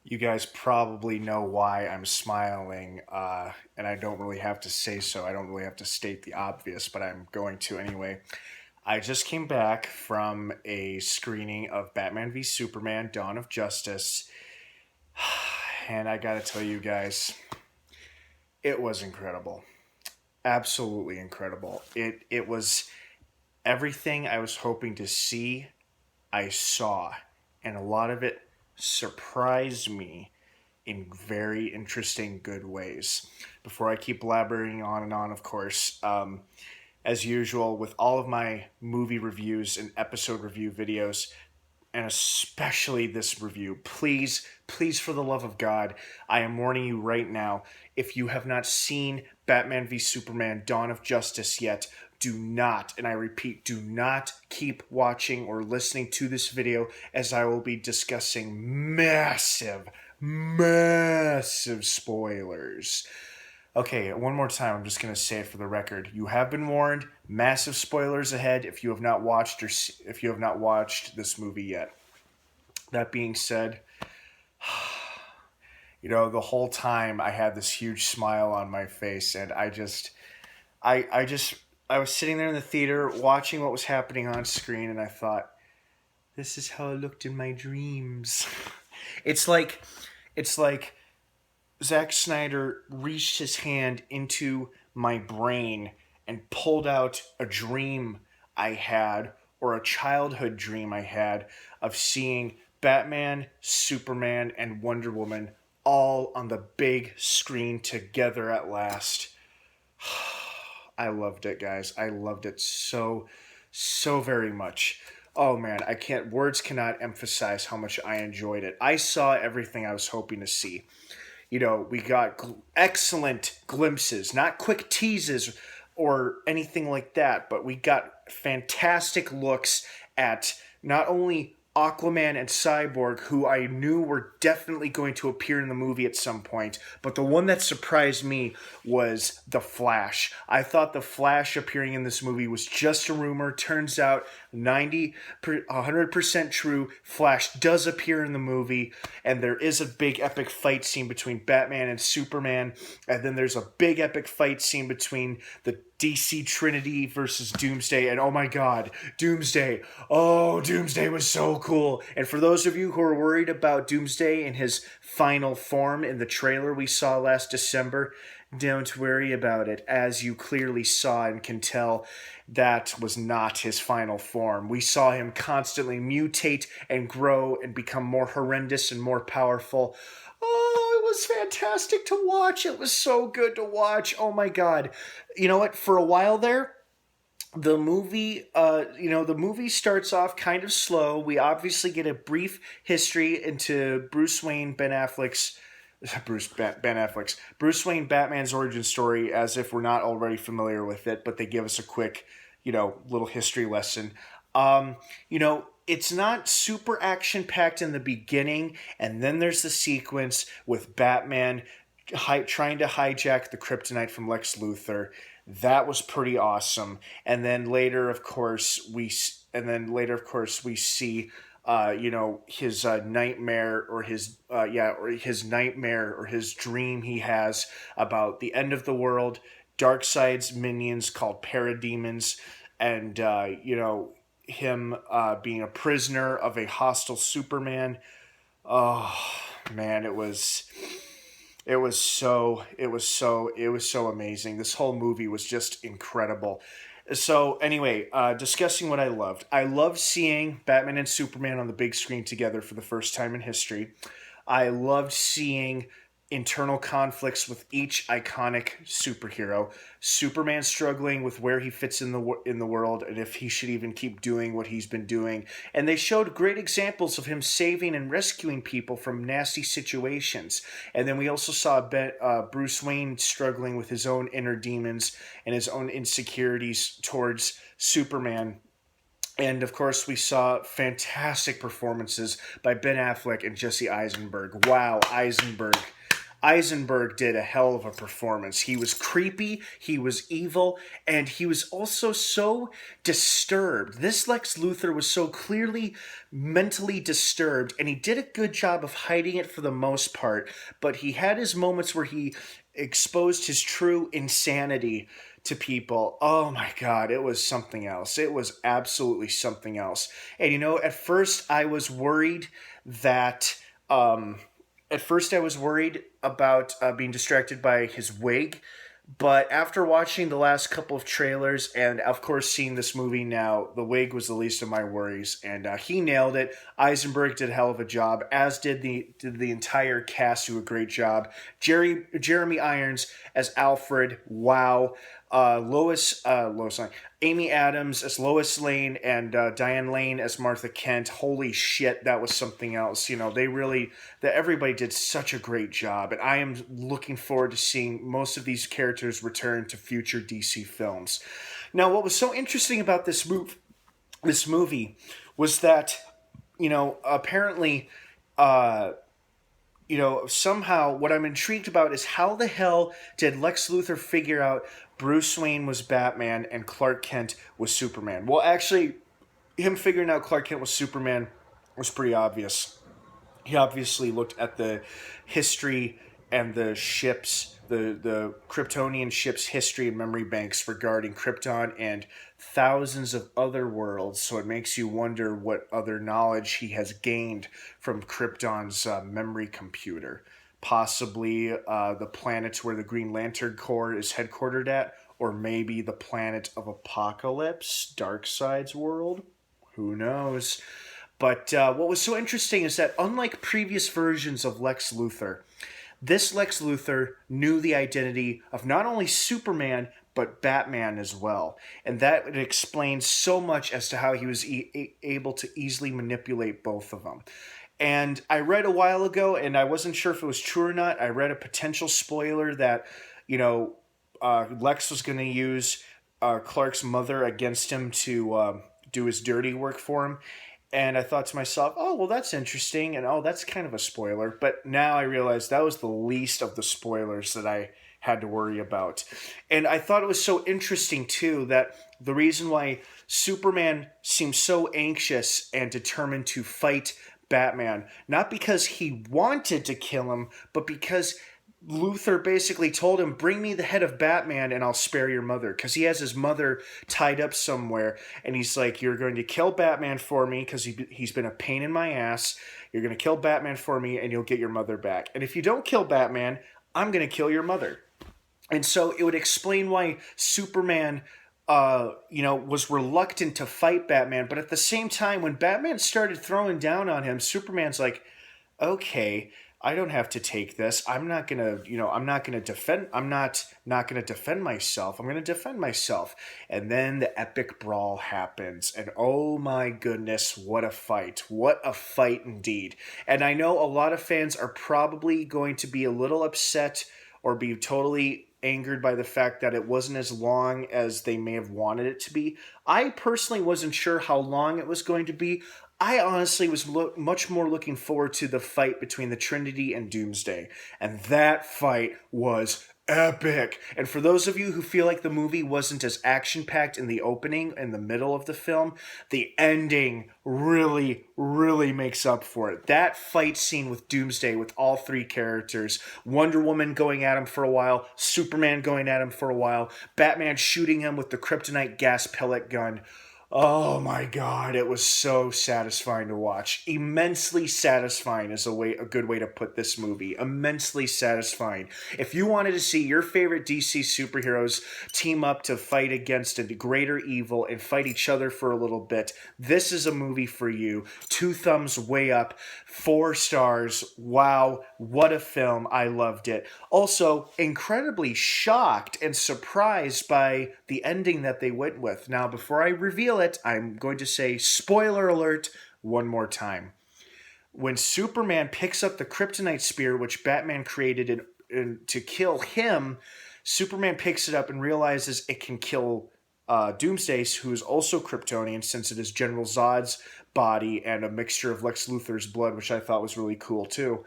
You guys probably know why I'm smiling, and I don't really have to say so. I don't really have to state the obvious, but I'm going to anyway. I just came back from a screening of Batman v Superman: Dawn of Justice, and I gotta tell you guys, it was incredible. Absolutely incredible. It was everything I was hoping to see. I saw, and a lot of it surprised me in very interesting, good ways. Before I keep blabbering on and on, of course, as usual, with all of my movie reviews and episode review videos, and especially this review, please, please, for the love of God, I am warning you right now, if you have not seen Batman v Superman Dawn of Justice yet, do not, and I repeat, do not keep watching or listening to this video, as I will be discussing massive spoilers. Okay, one more time. I'm just gonna say it for the record. You have been warned. Massive spoilers ahead if you have not watched if you have not watched this movie yet. That being said, the whole time I had this huge smile on my face, and I was sitting there in the theater watching what was happening on screen, and I thought, this is how I looked in my dreams. it's like, it's like Zack Snyder reached his hand into my brain and pulled out a dream I had, or a childhood dream I had, of seeing Batman, Superman, and Wonder Woman all on the big screen together at last. I loved it, guys. I loved it so very much. Oh man, words cannot emphasize how much I enjoyed it. I saw everything I was hoping to see. We got excellent glimpses, not quick teases or anything like that, but we got fantastic looks at not only Aquaman and Cyborg, who I knew were definitely going to appear in the movie at some point, but the one that surprised me was the Flash. I thought the Flash appearing in this movie was just a rumor. Turns out 100% true. Flash does appear in the movie, and there is a big epic fight scene between Batman and Superman, and then there's a big epic fight scene between the DC Trinity versus Doomsday, and oh my god, Doomsday. Oh, Doomsday was so cool. And for those of you who are worried about Doomsday in his final form in the trailer we saw last December, don't worry about it. As you clearly saw and can tell, that was not his final form. We saw him constantly mutate and grow and become more horrendous and more powerful. Oh, it was fantastic to watch. It was so good to watch. Oh my god. You know what? For a while there, the movie starts off kind of slow. We obviously get a brief history into Bruce Wayne, Bruce Wayne Batman's origin story, as if we're not already familiar with it, but they give us a quick, little history lesson. It's not super action packed in the beginning, and then there's the sequence with Batman trying to hijack the kryptonite from Lex Luthor. That was pretty awesome. And then later, of course, we see his nightmare, or his dream he has about the end of the world, Darkseid's minions called parademons, and him being a prisoner of a hostile Superman. Oh man, it was so amazing. This whole movie was just incredible. So anyway, discussing what I loved. I loved seeing Batman and Superman on the big screen together for the first time in history. I loved seeing internal conflicts with each iconic superhero. Superman struggling with where he fits in the world, and if he should even keep doing what he's been doing. And they showed great examples of him saving and rescuing people from nasty situations. And then we also saw Bruce Wayne struggling with his own inner demons and his own insecurities towards Superman. And of course, we saw fantastic performances by Ben Affleck and Jesse Eisenberg. Wow, Eisenberg. Eisenberg did a hell of a performance. He was creepy, he was evil, and he was also so disturbed. This Lex Luthor was so clearly mentally disturbed, and he did a good job of hiding it for the most part, but he had his moments where he exposed his true insanity to people. Oh my god, it was something else. It was absolutely something else. And at first I was worried that about being distracted by his wig, but after watching the last couple of trailers and, of course, seeing this movie now, the wig was the least of my worries, and he nailed it. Eisenberg did a hell of a job, as did the entire cast, do a great job. Jeremy Irons as Alfred, wow. Amy Adams as Lois Lane, and Diane Lane as Martha Kent. Holy shit, that was something else. Everybody did such a great job, and I am looking forward to seeing most of these characters return to future DC films. Now, what was so interesting about this movie was that, apparently, somehow what I'm intrigued about is how the hell did Lex Luthor figure out Bruce Wayne was Batman and Clark Kent was Superman? Well, actually, him figuring out Clark Kent was Superman was pretty obvious. He obviously looked at the history and the ships, the Kryptonian ships' history and memory banks regarding Krypton and thousands of other worlds, so it makes you wonder what other knowledge he has gained from Krypton's memory computer. Possibly the planet where the Green Lantern Corps is headquartered at, or maybe the planet of Apocalypse, Darkseid's world. Who knows? But what was so interesting is that unlike previous versions of Lex Luthor, this Lex Luthor knew the identity of not only Superman, but Batman as well. And that explains so much as to how he was able to easily manipulate both of them. And I read a while ago, and I wasn't sure if it was true or not, I read a potential spoiler that, Lex was going to use Clark's mother against him to do his dirty work for him. And I thought to myself, oh, well, that's interesting. And, oh, that's kind of a spoiler. But now I realize that was the least of the spoilers that I had to worry about. And I thought it was so interesting, too, that the reason why Superman seems so anxious and determined to fight Batman, not because he wanted to kill him, but because Luthor basically told him, bring me the head of Batman and I'll spare your mother, because he has his mother tied up somewhere, and he's like, you're going to kill Batman for me because he's been a pain in my ass. You're going to kill Batman for me and you'll get your mother back. And if you don't kill Batman, I'm going to kill your mother. And so it would explain why Superman was reluctant to fight Batman, but at the same time, when Batman started throwing down on him, Superman's like, okay, I don't have to take this. I'm not gonna defend myself. I'm gonna defend myself. And then the epic brawl happens, and oh my goodness, what a fight. What a fight indeed. And I know a lot of fans are probably going to be a little upset or be totally angered by the fact that it wasn't as long as they may have wanted it to be. I personally wasn't sure how long it was going to be. I honestly was much more looking forward to the fight between the Trinity and Doomsday. And that fight was epic. And for those of you who feel like the movie wasn't as action-packed in the opening and the middle of the film, the ending really, really makes up for it. That fight scene with Doomsday, with all three characters, Wonder Woman going at him for a while, Superman going at him for a while, Batman shooting him with the kryptonite gas pellet gun. Oh my god, it was so satisfying to watch. Immensely satisfying is a good way to put this movie. Immensely satisfying. If you wanted to see your favorite DC superheroes team up to fight against a greater evil and fight each other for a little bit, this is a movie for you. 2 thumbs way up. 4 stars. Wow, what a film. I loved it. Also, incredibly shocked and surprised by the ending that they went with. Now, before I reveal it, I'm going to say spoiler alert one more time. When Superman picks up the kryptonite spear, which Batman created to kill him, Superman picks it up and realizes it can kill Doomsday, who is also Kryptonian, since it is General Zod's body and a mixture of Lex Luthor's blood, which I thought was really cool too.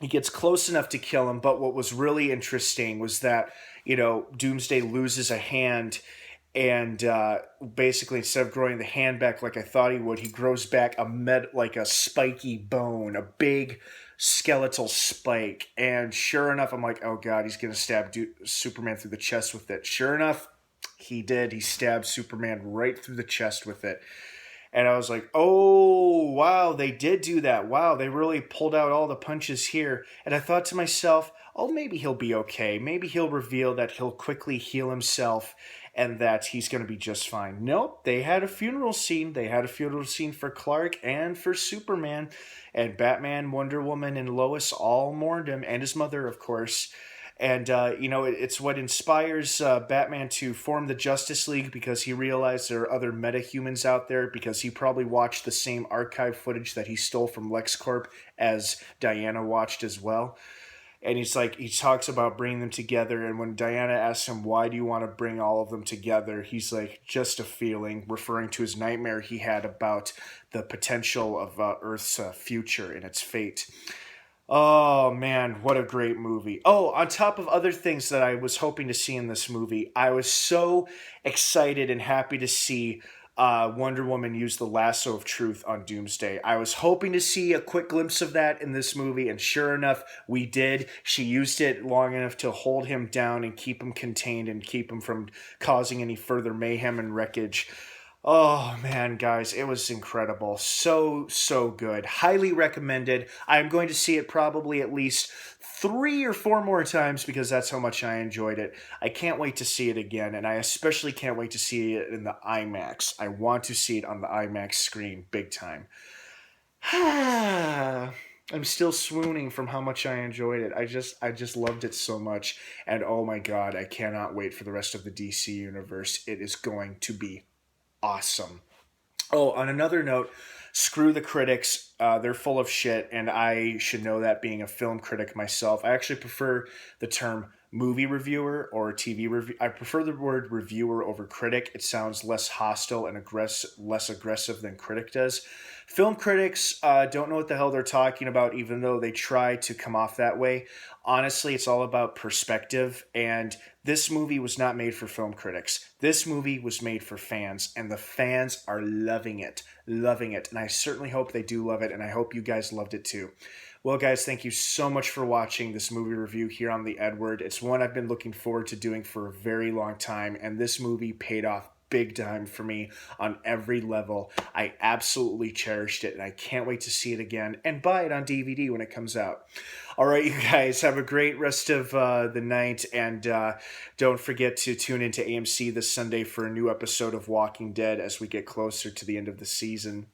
He gets close enough to kill him, but what was really interesting was that, Doomsday loses a hand, and basically instead of growing the hand back like I thought he would, he grows back like a spiky bone, a big skeletal spike. And sure enough, I'm like, oh god, he's gonna stab Superman through the chest with it. Sure enough, he did. He stabbed Superman right through the chest with it. And I was like, oh, wow, they did do that. Wow, they really pulled out all the punches here. And I thought to myself, oh, maybe he'll be okay. Maybe he'll reveal that he'll quickly heal himself and that he's going to be just fine. Nope, they had a funeral scene. They had a funeral scene for Clark and for Superman. And Batman, Wonder Woman, and Lois all mourned him, and his mother, of course. And, it's what inspires Batman to form the Justice League, because he realized there are other metahumans out there, because he probably watched the same archive footage that he stole from LexCorp as Diana watched as well. And he talks about bringing them together. And when Diana asks him, why do you want to bring all of them together? He's like, just a feeling, referring to his nightmare he had about the potential of Earth's future and its fate. Oh man, what a great movie. Oh, on top of other things that I was hoping to see in this movie, I was so excited and happy to see Wonder Woman use the lasso of truth on Doomsday. I was hoping to see a quick glimpse of that in this movie, and sure enough, we did. She used it long enough to hold him down and keep him contained and keep him from causing any further mayhem and wreckage. Oh man, guys, it was incredible. So, so good. Highly recommended. I'm going to see it probably at least 3 or 4 more times because that's how much I enjoyed it. I can't wait to see it again, and I especially can't wait to see it in the IMAX. I want to see it on the IMAX screen big time. I'm still swooning from how much I enjoyed it. I just loved it so much, and oh my god, I cannot wait for the rest of the DC universe. It is going to be awesome. Oh, on another note, screw the critics. They're full of shit, and I should know that being a film critic myself. I actually prefer the term movie reviewer or TV review. I prefer the word reviewer over critic. It sounds less hostile and less aggressive than critic does. Film critics don't know what the hell they're talking about, even though they try to come off that way. Honestly, it's all about perspective, and this movie was not made for film critics. This movie was made for fans, and the fans are loving it, and I certainly hope they do love it, and I hope you guys loved it too. Well, guys, thank you so much for watching this movie review here on the EdWord. It's one I've been looking forward to doing for a very long time, and this movie paid off big time for me on every level. I absolutely cherished it, and I can't wait to see it again and buy it on DVD when it comes out. All right, you guys, have a great rest of the night, and don't forget to tune into AMC this Sunday for a new episode of Walking Dead as we get closer to the end of the season.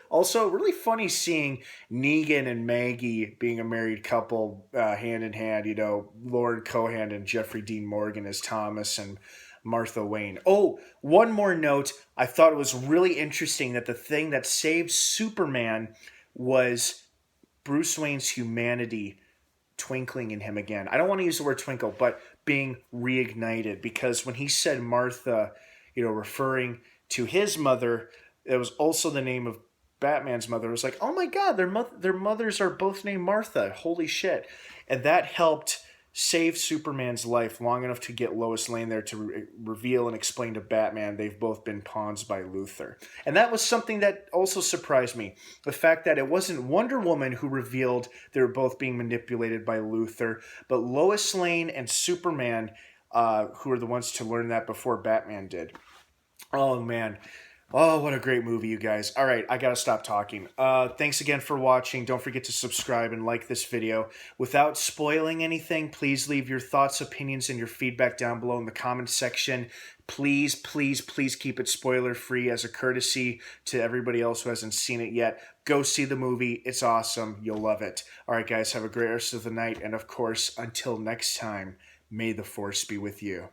Also, really funny seeing Negan and Maggie being a married couple hand in hand. Lauren Cohan and Jeffrey Dean Morgan as Thomas and Martha Wayne. Oh, one more note. I thought it was really interesting that the thing that saved Superman was Bruce Wayne's humanity twinkling in him again. I don't want to use the word twinkle, but being reignited, because when he said Martha, referring to his mother, it was also the name of Batman's mother. It was like, oh my god, their mothers are both named Martha. Holy shit. And that helped save Superman's life long enough to get Lois Lane there to reveal and explain to Batman they've both been pawns by Luthor. And that was something that also surprised me. The fact that it wasn't Wonder Woman who revealed they were both being manipulated by Luthor, but Lois Lane and Superman, who were the ones to learn that before Batman did. Oh, man. Oh, what a great movie, you guys. All right, I got to stop talking. Thanks again for watching. Don't forget to subscribe and like this video. Without spoiling anything, please leave your thoughts, opinions, and your feedback down below in the comments section. Please, please, please keep it spoiler-free as a courtesy to everybody else who hasn't seen it yet. Go see the movie. It's awesome. You'll love it. All right, guys, have a great rest of the night. And, of course, until next time, may the Force be with you.